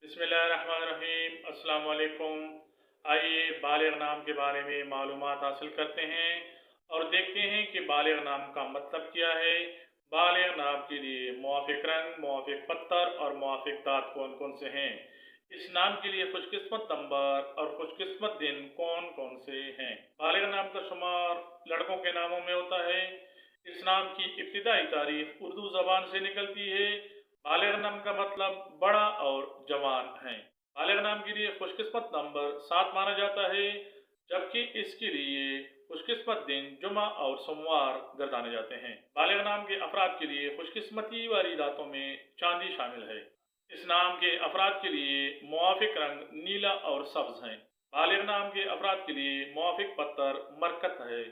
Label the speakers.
Speaker 1: बिस्मिल्लाहिर्रहमानिर्रहीम। अस्सलाम वालेकुम। आइए बालिग नाम के बारे में मालूमात हासिल करते हैं और देखते हैं कि बालिग नाम का मतलब क्या है। बालिग नाम के लिए मुआफ़िक रंग, मुआफ़िक पत्तर और मुआफ़िक दाँत कौन कौन से हैं। इस नाम के लिए खुशकिस्मत नंबर और खुशकिस्मत दिन कौन कौन से हैं। बालिग नाम का शुमार लड़कों के नामों में होता है। इस नाम की इब्तिदाई तारीख उर्दू ज़बान से निकलती है। बालिग नाम का मतलब बड़ा और जवान है। बालिग नाम के लिए खुशकिस्मत नंबर 7 माना जाता है, जबकि इसके लिए खुशकिस्मत दिन जुमा और सोमवार गर्दाने जाते हैं। बालिग नाम के अफराद के लिए खुशकिस्मती वाली रातों में चांदी शामिल है। इस नाम के अफराद के लिए मुआफिक रंग नीला और सब्ज है। बालिग नाम के अफराद के लिए मुआफिक पत्थर मरकत है।